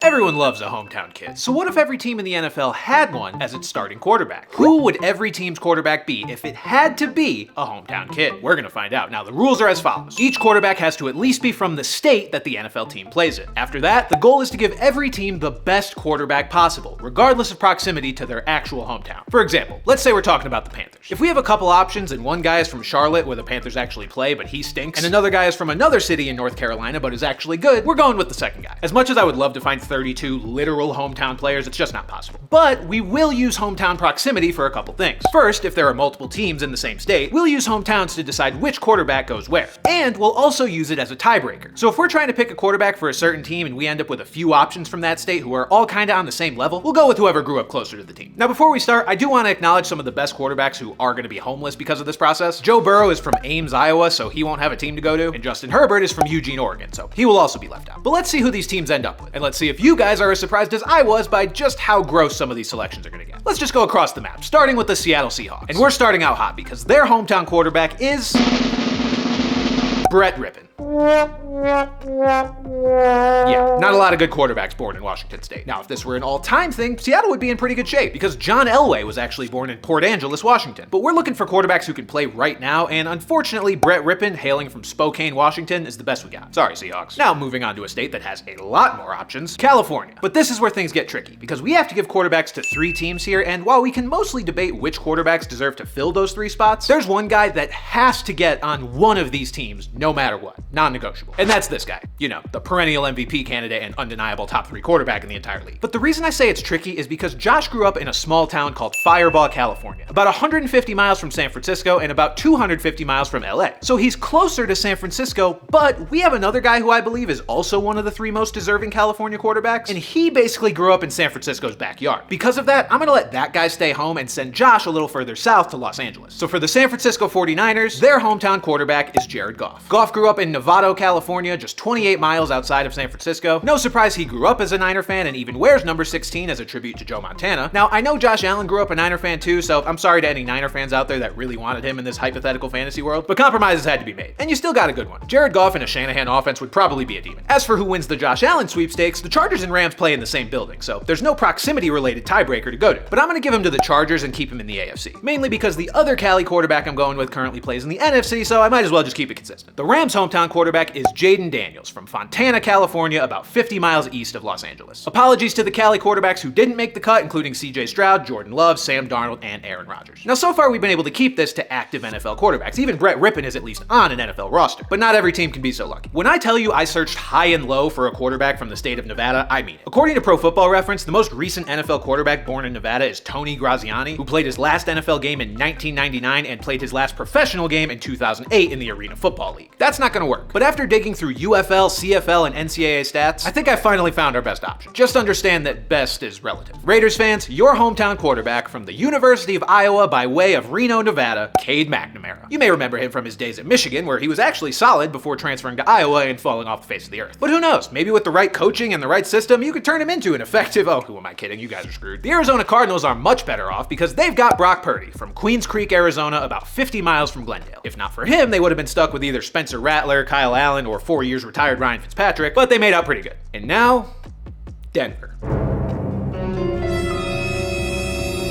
Everyone loves a hometown kid, so what if every team in the NFL had one as its starting quarterback? Who would every team's quarterback be if it had to be a hometown kid? We're gonna find out. Now, the rules are as follows. Each quarterback has to at least be from the state that the NFL team plays in. After that, the goal is to give every team the best quarterback possible, regardless of proximity to their actual hometown. For example, let's say we're talking about the Panthers. If we have a couple options and one guy is from Charlotte, where the Panthers actually play, but he stinks, and another guy is from another city in North Carolina, but is actually good, we're going with the second guy. As much as I would love to find 32 literal hometown players, it's just not possible. But we will use hometown proximity for a couple things. First, if there are multiple teams in the same state, we'll use hometowns to decide which quarterback goes where. And we'll also use it as a tiebreaker. So if we're trying to pick a quarterback for a certain team and we end up with a few options from that state who are all kinda on the same level, we'll go with whoever grew up closer to the team. Now before we start, I do want to acknowledge some of the best quarterbacks who are going to be homeless because of this process. Joe Burrow is from Ames, Iowa, so he won't have a team to go to, and Justin Herbert is from Eugene, Oregon, so he will also be left out. But let's see who these teams end up with, and let's see if you guys are as surprised as I was by just how gross some of these selections are going to get. Let's just go across the map, starting with the Seattle Seahawks. And we're starting out hot because their hometown quarterback is Brett Rippon. Yeah, not a lot of good quarterbacks born in Washington State. Now, if this were an all-time thing, Seattle would be in pretty good shape because John Elway was actually born in Port Angeles, Washington. But we're looking for quarterbacks who can play right now, and unfortunately, Brett Rippon, hailing from Spokane, Washington, is the best we got. Sorry, Seahawks. Now, moving on to a state that has a lot more options, California. But this is where things get tricky because we have to give quarterbacks to 3 teams here, and while we can mostly debate which quarterbacks deserve to fill those 3 spots, there's one guy that has to get on one of these teams no matter what. Non-negotiable. And that's this guy. You know, the perennial MVP candidate and undeniable top 3 quarterback in the entire league. But the reason I say it's tricky is because Josh grew up in a small town called Firebaugh, California, about 150 miles from San Francisco and about 250 miles from LA. So he's closer to San Francisco, but we have another guy who I believe is also one of the 3 most deserving California quarterbacks, and he basically grew up in San Francisco's backyard. Because of that, I'm gonna let that guy stay home and send Josh a little further south to Los Angeles. So for the San Francisco 49ers, their hometown quarterback is Jared Goff. Goff grew up in Novato, California, just 28 miles outside of San Francisco. No surprise he grew up as a Niner fan and even wears number 16 as a tribute to Joe Montana. Now, I know Josh Allen grew up a Niner fan too, so I'm sorry to any Niner fans out there that really wanted him in this hypothetical fantasy world, but compromises had to be made. And you still got a good one. Jared Goff in a Shanahan offense would probably be a demon. As for who wins the Josh Allen sweepstakes, the Chargers and Rams play in the same building, so there's no proximity-related tiebreaker to go to. But I'm gonna give him to the Chargers and keep him in the AFC. Mainly because the other Cali quarterback I'm going with currently plays in the NFC, so I might as well just keep it consistent. The Rams' hometown quarterback is Jaden Daniels from Fontana, California, about 50 miles east of Los Angeles. Apologies to the Cali quarterbacks who didn't make the cut, including CJ Stroud, Jordan Love, Sam Darnold, and Aaron Rodgers. Now, so far we've been able to keep this to active NFL quarterbacks. Even Brett Rippon is at least on an NFL roster, but not every team can be so lucky. When I tell you I searched high and low for a quarterback from the state of Nevada, I mean it. According to Pro Football Reference, the most recent NFL quarterback born in Nevada is Tony Graziani, who played his last NFL game in 1999 and played his last professional game in 2008 in the Arena Football League. That's not gonna work. But after digging through UFL, CFL, and NCAA stats, I think I finally found our best option. Just understand that best is relative. Raiders fans, your hometown quarterback from the University of Iowa by way of Reno, Nevada, Cade McNamara. You may remember him from his days at Michigan, where he was actually solid before transferring to Iowa and falling off the face of the earth. But who knows, maybe with the right coaching and the right system, you could turn him into an effective, oh, who am I kidding, you guys are screwed. The Arizona Cardinals are much better off because they've got Brock Purdy from Queens Creek, Arizona, about 50 miles from Glendale. If not for him, they would have been stuck with either Spencer Rattler, Kyle Allen, or 4 years retired Ryan Fitzpatrick, but they made out pretty good. And now, Denver.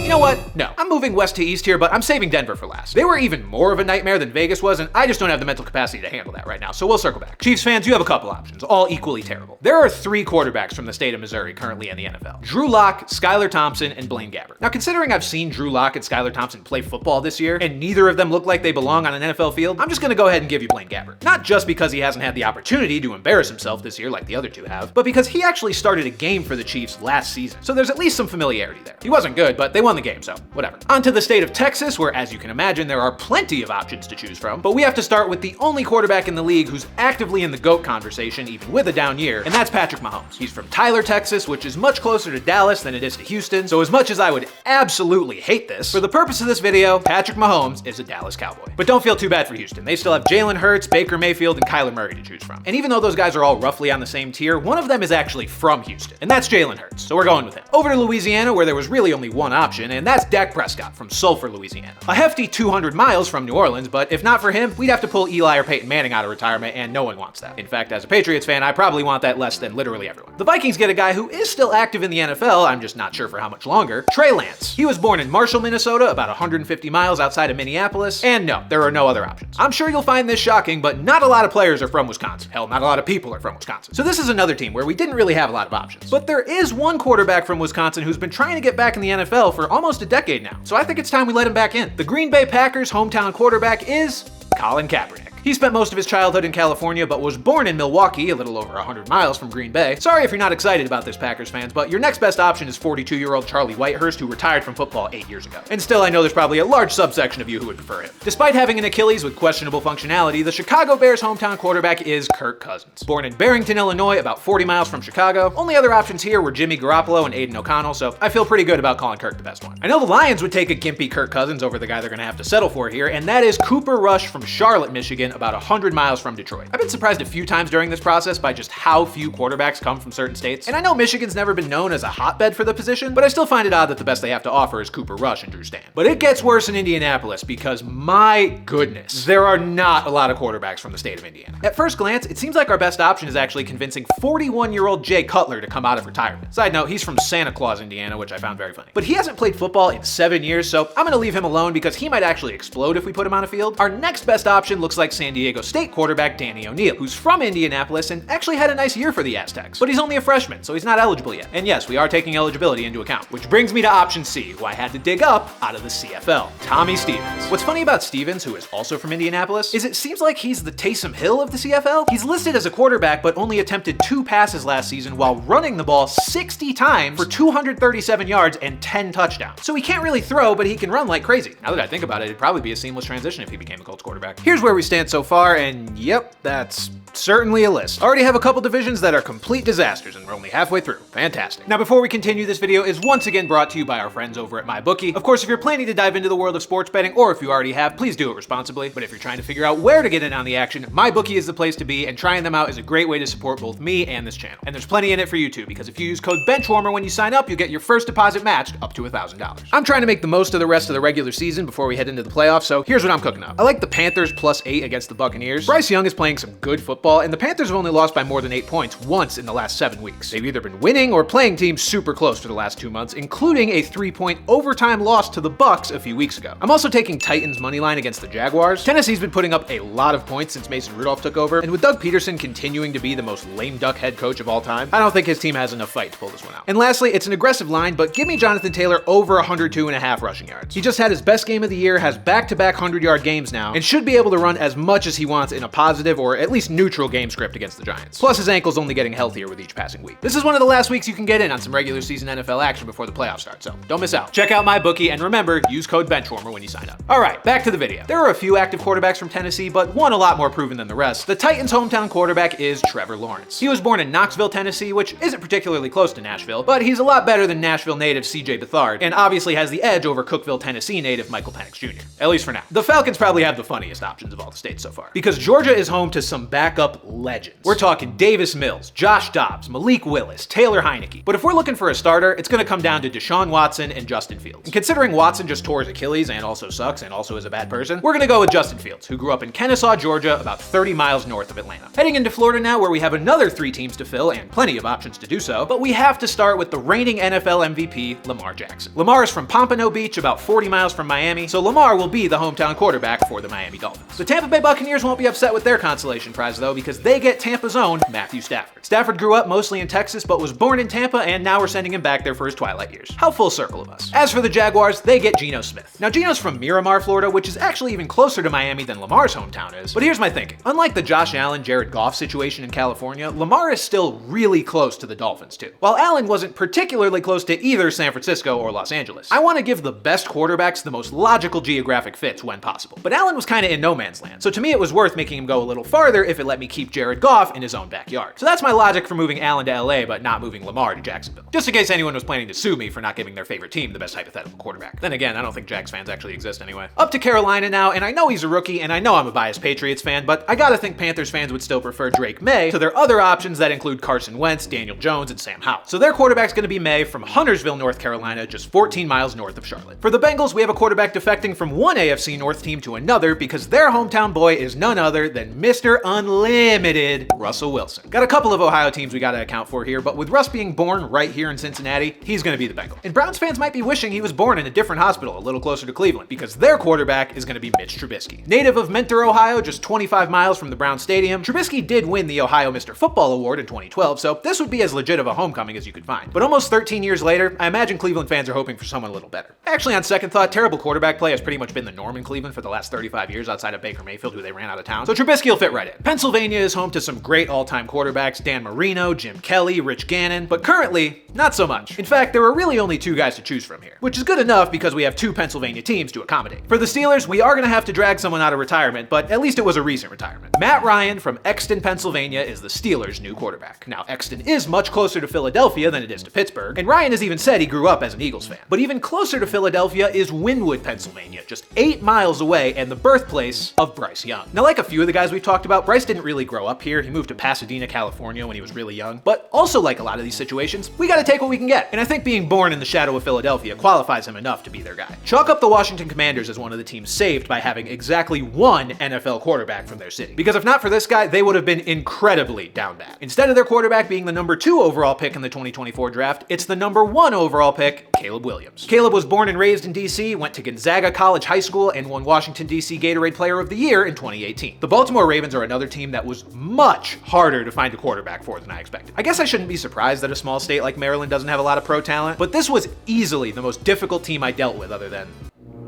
You know what? No. I'm moving west to east here, but I'm saving Denver for last. They were even more of a nightmare than Vegas was, and I just don't have the mental capacity to handle that right now, so we'll circle back. Chiefs fans, you have a couple options, all equally terrible. There are 3 quarterbacks from the state of Missouri currently in the NFL. Drew Lock, Skylar Thompson, and Blaine Gabbert. Now, considering I've seen Drew Lock and Skylar Thompson play football this year, and neither of them look like they belong on an NFL field, I'm just gonna go ahead and give you Blaine Gabbert. Not just because he hasn't had the opportunity to embarrass himself this year like the other 2 have, but because he actually started a game for the Chiefs last season, so there's at least some familiarity there. He wasn't good, but they won the game, so whatever. On to the state of Texas, where, as you can imagine, there are plenty of options to choose from, but we have to start with the only quarterback in the league who's actively in the GOAT conversation, even with a down year, and that's Patrick Mahomes. He's from Tyler, Texas, which is much closer to Dallas than it is to Houston, so as much as I would absolutely hate this, for the purpose of this video, Patrick Mahomes is a Dallas Cowboy. But don't feel too bad for Houston. They still have Jalen Hurts, Baker Mayfield, and Kyler Murray to choose from. And even though those guys are all roughly on the same tier, one of them is actually from Houston, and that's Jalen Hurts, so we're going with him. Over to Louisiana, where there was really only one option, and that's Dak Prescott from Sulphur, Louisiana. A hefty 200 miles from New Orleans, but if not for him, we'd have to pull Eli or Peyton Manning out of retirement, and no one wants that. In fact, as a Patriots fan, I probably want that less than literally everyone. The Vikings get a guy who is still active in the NFL, I'm just not sure for how much longer, Trey Lance. He was born in Marshall, Minnesota, about 150 miles outside of Minneapolis, and no, there are no other options. I'm sure you'll find this shocking, but not a lot of players are from Wisconsin. Hell, not a lot of people are from Wisconsin. So this is another team where we didn't really have a lot of options. But there is one quarterback from Wisconsin who's been trying to get back in the NFL for almost a decade now. So I think it's time we let him back in. The Green Bay Packers' hometown quarterback is Colin Kaepernick. He spent most of his childhood in California, but was born in Milwaukee, a little over 100 miles from Green Bay. Sorry if you're not excited about this, Packers fans, but your next best option is 42-year-old Charlie Whitehurst, who retired from football 8 years ago. And still, I know there's probably a large subsection of you who would prefer him. Despite having an Achilles with questionable functionality, the Chicago Bears' hometown quarterback is Kirk Cousins. Born in Barrington, Illinois, about 40 miles from Chicago, only other options here were Jimmy Garoppolo and Aiden O'Connell, so I feel pretty good about calling Kirk the best one. I know the Lions would take a gimpy Kirk Cousins over the guy they're gonna have to settle for here, and that is Cooper Rush from Charlotte, Michigan, about 100 miles from Detroit. I've been surprised a few times during this process by just how few quarterbacks come from certain states, and I know Michigan's never been known as a hotbed for the position, but I still find it odd that the best they have to offer is Cooper Rush and Drew Stanton. But it gets worse in Indianapolis because, my goodness, there are not a lot of quarterbacks from the state of Indiana. At first glance, it seems like our best option is actually convincing 41-year-old Jay Cutler to come out of retirement. Side note, he's from Santa Claus, Indiana, which I found very funny. But he hasn't played football in 7 years, so I'm gonna leave him alone because he might actually explode if we put him on a field. Our next best option looks like San Diego State quarterback Danny O'Neal, who's from Indianapolis and actually had a nice year for the Aztecs. But he's only a freshman, so he's not eligible yet. And yes, we are taking eligibility into account. Which brings me to option C, who I had to dig up out of the CFL, Tommy Stevens. What's funny about Stevens, who is also from Indianapolis, is it seems like he's the Taysom Hill of the CFL. He's listed as a quarterback, but only attempted 2 passes last season while running the ball 60 times for 237 yards and 10 touchdowns. So he can't really throw, but he can run like crazy. Now that I think about it, it'd probably be a seamless transition if he became a Colts quarterback. Here's where we stand so far, and yep, that's certainly a list. Already have a couple divisions that are complete disasters, and we're only halfway through. Fantastic. Now, before we continue, this video is once again brought to you by our friends over at MyBookie. Of course, if you're planning to dive into the world of sports betting, or if you already have, please do it responsibly. But if you're trying to figure out where to get in on the action, MyBookie is the place to be, and trying them out is a great way to support both me and this channel. And there's plenty in it for you too, because if you use code BENCHWARMER when you sign up, you'll get your first deposit matched up to $1,000. I'm trying to make the most of the rest of the regular season before we head into the playoffs, so here's what I'm cooking up. I like the Panthers +8 against the Buccaneers. Bryce Young is playing some good football, and the Panthers have only lost by more than 8 points once in the last 7 weeks. They've either been winning or playing teams super close for the last 2 months, including a 3-point overtime loss to the Bucs a few weeks ago. I'm also taking Titans moneyline against the Jaguars. Tennessee's been putting up a lot of points since Mason Rudolph took over, and with Doug Peterson continuing to be the most lame duck head coach of all time, I don't think his team has enough fight to pull this one out. And lastly, it's an aggressive line, but give me Jonathan Taylor over 102.5 rushing yards. He just had his best game of the year, has back-to-back 100-yard games now, and should be able to run as much as he wants in a positive or at least neutral game script against the Giants. Plus, his ankle's only getting healthier with each passing week. This is one of the last weeks you can get in on some regular season NFL action before the playoffs start, so don't miss out. Check out MyBookie, and remember, use code BENCHWARMER when you sign up. All right, back to the video. There are a few active quarterbacks from Tennessee, but one a lot more proven than the rest. The Titans' hometown quarterback is Trevor Lawrence. He was born in Knoxville, Tennessee, which isn't particularly close to Nashville, but he's a lot better than Nashville native CJ Beathard, and obviously has the edge over Cookeville, Tennessee native Michael Penix Jr., at least for now. The Falcons probably have the funniest options of all the states so far, because Georgia is home to some backup legends. We're talking Davis Mills, Josh Dobbs, Malik Willis, Taylor Heineke. But if we're looking for a starter, it's gonna come down to Deshaun Watson and Justin Fields. And considering Watson just tore his Achilles and also sucks and also is a bad person, we're gonna go with Justin Fields, who grew up in Kennesaw, Georgia, about 30 miles north of Atlanta. Heading into Florida now, where we have another 3 teams to fill and plenty of options to do so, but we have to start with the reigning NFL MVP, Lamar Jackson. Lamar is from Pompano Beach, about 40 miles from Miami, so Lamar will be the hometown quarterback for the Miami Dolphins. The Tampa Bay Buccaneers won't be upset with their consolation prize though, because they get Tampa's own Matthew Stafford. Stafford grew up mostly in Texas, but was born in Tampa, and now we're sending him back there for his twilight years. How full circle of us. As for the Jaguars, they get Geno Smith. Now Geno's from Miramar, Florida, which is actually even closer to Miami than Lamar's hometown is, but here's my thinking. Unlike the Josh Allen, Jared Goff situation in California, Lamar is still really close to the Dolphins too, while Allen wasn't particularly close to either San Francisco or Los Angeles. I want to give the best quarterbacks the most logical geographic fits when possible, but Allen was kind of in no man's land, so to me it was worth making him go a little farther if it let me keep Jared Goff in his own backyard. So that's my logic for moving Allen to LA but not moving Lamar to Jacksonville. Just in case anyone was planning to sue me for not giving their favorite team the best hypothetical quarterback. Then again, I don't think Jags fans actually exist anyway. Up to Carolina now, and I know he's a rookie, and I know I'm a biased Patriots fan, but I gotta think Panthers fans would still prefer Drake May to their other options that include Carson Wentz, Daniel Jones, and Sam Howell. So their quarterback's gonna be May from Huntersville, North Carolina, just 14 miles north of Charlotte. For the Bengals, we have a quarterback defecting from one AFC North team to another because their hometown boy is none other than Mr. Unlimited Russell Wilson. Got a couple of Ohio teams we gotta account for here, but with Russ being born right here in Cincinnati, he's gonna be the Bengal. And Browns fans might be wishing he was born in a different hospital a little closer to Cleveland because their quarterback is gonna be Mitch Trubisky. Native of Mentor, Ohio, just 25 miles from the Browns Stadium, Trubisky did win the Ohio Mr. Football Award in 2012, so this would be as legit of a homecoming as you could find. But almost 13 years later, I imagine Cleveland fans are hoping for someone a little better. Actually, on second thought, terrible quarterback play has pretty much been the norm in Cleveland for the last 35 years outside of Baker Mayfield, who they ran out of town. So Trubisky will fit right in. Pennsylvania is home to some great all-time quarterbacks, Dan Marino, Jim Kelly, Rich Gannon, but currently, not so much. In fact, there are really only two guys to choose from here, which is good enough because we have two Pennsylvania teams to accommodate. For the Steelers, we are gonna have to drag someone out of retirement, but at least it was a recent retirement. Matt Ryan from Exton, Pennsylvania is the Steelers' new quarterback. Now, Exton is much closer to Philadelphia than it is to Pittsburgh, and Ryan has even said he grew up as an Eagles fan. But even closer to Philadelphia is Wynwood, Pennsylvania, just 8 miles away and the birthplace of Bryce Young. Now, like a few of the guys we've talked about, Bryce didn't really grow up here. He moved to Pasadena, California when he was really young. But also like a lot of these situations, we gotta take what we can get. And I think being born in the shadow of Philadelphia qualifies him enough to be their guy. Chalk up the Washington Commanders as one of the teams saved by having exactly one NFL quarterback from their city. Because if not for this guy, they would have been incredibly down bad. Instead of their quarterback being the number 2 overall pick in the 2024 draft, it's the number 1 overall pick, Caleb Williams. Caleb was born and raised in DC, went to Gonzaga College High School, and won Washington DC Gatorade Player of the Year in 2018. The Baltimore Ravens are another team that was much harder to find a quarterback for than I expected. I guess I shouldn't be surprised that a small state like Maryland doesn't have a lot of pro talent, but this was easily the most difficult team I dealt with other than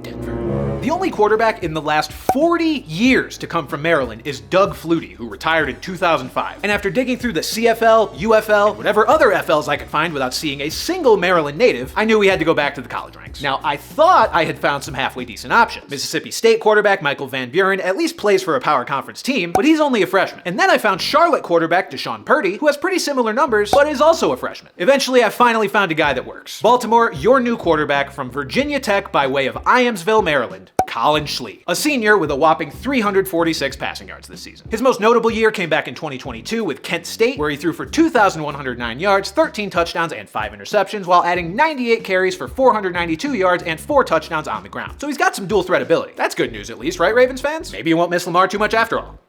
Denver. The only quarterback in the last 40 years to come from Maryland is Doug Flutie, who retired in 2005. And after digging through the CFL, UFL, and whatever other FLs I could find without seeing a single Maryland native, I knew we had to go back to the college ranks. Now, I thought I had found some halfway decent options. Mississippi State quarterback Michael Van Buren at least plays for a power conference team, but he's only a freshman. And then I found Charlotte quarterback Deshaun Purdy, who has pretty similar numbers, but is also a freshman. Eventually, I finally found a guy that works. Baltimore, your new quarterback from Virginia Tech by way of Iamsville, Maryland, Colin Schlee, a senior with a whopping 346 passing yards this season. His most notable year came back in 2022 with Kent State, where he threw for 2,109 yards, 13 touchdowns, and 5 interceptions, while adding 98 carries for 492 yards and 4 touchdowns on the ground. So he's got some dual threat ability. That's good news at least, right, Ravens fans? Maybe you won't miss Lamar too much after all.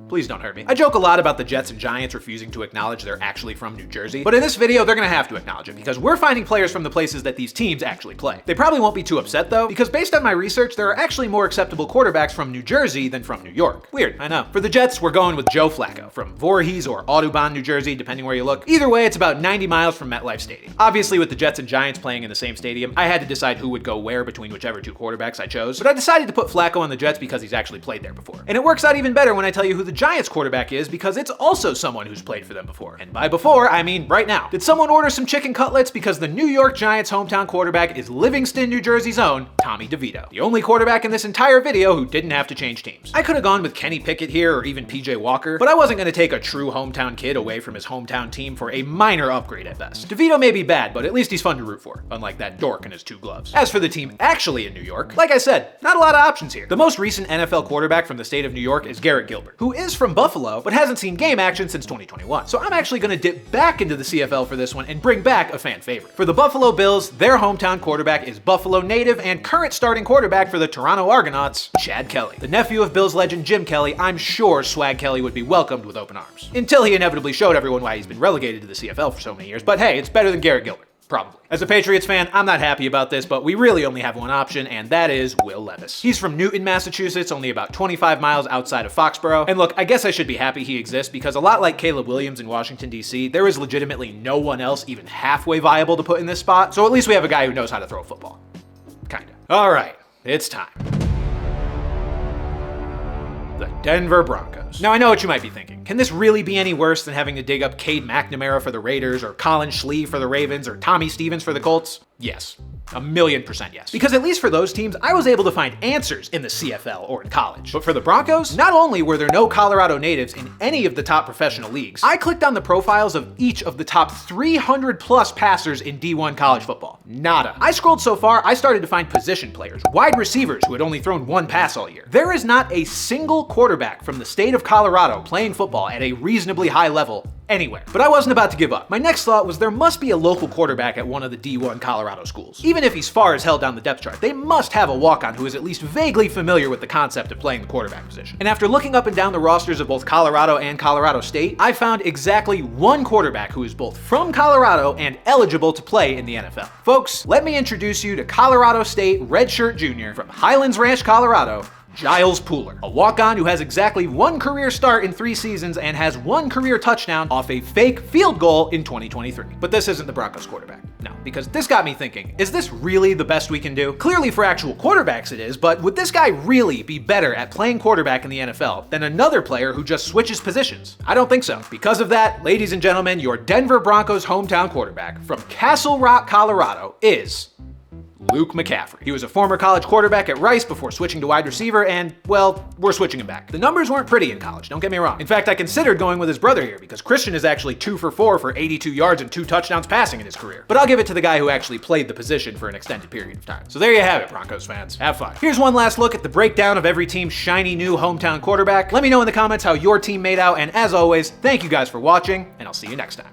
Please don't hurt me. I joke a lot about the Jets and Giants refusing to acknowledge they're actually from New Jersey, but in this video, they're gonna have to acknowledge it because we're finding players from the places that these teams actually play. They probably won't be too upset though, because based on my research, there are actually more acceptable quarterbacks from New Jersey than from New York. Weird, I know. For the Jets, we're going with Joe Flacco from Voorhees or Audubon, New Jersey, depending where you look. Either way, it's about 90 miles from MetLife Stadium. Obviously, with the Jets and Giants playing in the same stadium, I had to decide who would go where between whichever two quarterbacks I chose, but I decided to put Flacco on the Jets because he's actually played there before. And it works out even better when I tell you who the Giants quarterback is, because it's also someone who's played for them before. And by before, I mean right now. Did someone order some chicken cutlets? Because the New York Giants hometown quarterback is Livingston, New Jersey's own Tommy DeVito, the only quarterback in this entire video who didn't have to change teams. I could have gone with Kenny Pickett here or even PJ Walker, but I wasn't going to take a true hometown kid away from his hometown team for a minor upgrade at best. DeVito may be bad, but at least he's fun to root for, unlike that dork in his 2 gloves. As for the team actually in New York, like I said, not a lot of options here. The most recent NFL quarterback from the state of New York is Garrett Gilbert, who is from Buffalo, but hasn't seen game action since 2021. So I'm actually going to dip back into the CFL for this one and bring back a fan favorite. For the Buffalo Bills, their hometown quarterback is Buffalo native and current starting quarterback for the Toronto Argonauts, Chad Kelly. The nephew of Bills legend Jim Kelly, I'm sure Swag Kelly would be welcomed with open arms. Until he inevitably showed everyone why he's been relegated to the CFL for so many years, but hey, it's better than Garrett Gilbert. Probably. As a Patriots fan, I'm not happy about this, but we really only have one option, and that is Will Levis. He's from Newton, Massachusetts, only about 25 miles outside of Foxborough. And look, I guess I should be happy he exists because a lot like Caleb Williams in Washington, D.C., there is legitimately no one else even halfway viable to put in this spot, so at least we have a guy who knows how to throw a football. Kinda. All right, it's time. The Denver Broncos. Broncos. Now I know what you might be thinking. Can this really be any worse than having to dig up Cade McNamara for the Raiders, or Colin Schlee for the Ravens, or Tommy Stevens for the Colts? Yes. 1,000,000% yes. Because at least for those teams, I was able to find answers in the CFL or in college. But for the Broncos, not only were there no Colorado natives in any of the top professional leagues, I clicked on the profiles of each of the top 300 plus passers in D1 college football. Nada. I scrolled so far, I started to find position players, wide receivers who had only thrown one pass all year. There is not a single quarterback from the state of Colorado playing football at a reasonably high level anywhere. But I wasn't about to give up. My next thought was there must be a local quarterback at one of the D1 Colorado schools. Even if he's far as hell down the depth chart, they must have a walk-on who is at least vaguely familiar with the concept of playing the quarterback position. And after looking up and down the rosters of both Colorado and Colorado State, I found exactly one quarterback who is both from Colorado and eligible to play in the NFL. Folks, let me introduce you to Colorado State redshirt junior from Highlands Ranch, Colorado, Giles Pooler, a walk-on who has exactly one career start in 3 seasons and has one career touchdown off a fake field goal in 2023. But this isn't the Broncos quarterback. No, because this got me thinking, is this really the best we can do? Clearly for actual quarterbacks it is, but would this guy really be better at playing quarterback in the NFL than another player who just switches positions? I don't think so. Because of that, ladies and gentlemen, your Denver Broncos hometown quarterback from Castle Rock, Colorado is Luke McCaffrey. He was a former college quarterback at Rice before switching to wide receiver, and, well, we're switching him back. The numbers weren't pretty in college, don't get me wrong. In fact, I considered going with his brother here, because Christian is actually 2 for 4 for 82 yards and 2 touchdowns passing in his career. But I'll give it to the guy who actually played the position for an extended period of time. So there you have it, Broncos fans. Have fun. Here's one last look at the breakdown of every team's shiny new hometown quarterback. Let me know in the comments how your team made out, and as always, thank you guys for watching, and I'll see you next time.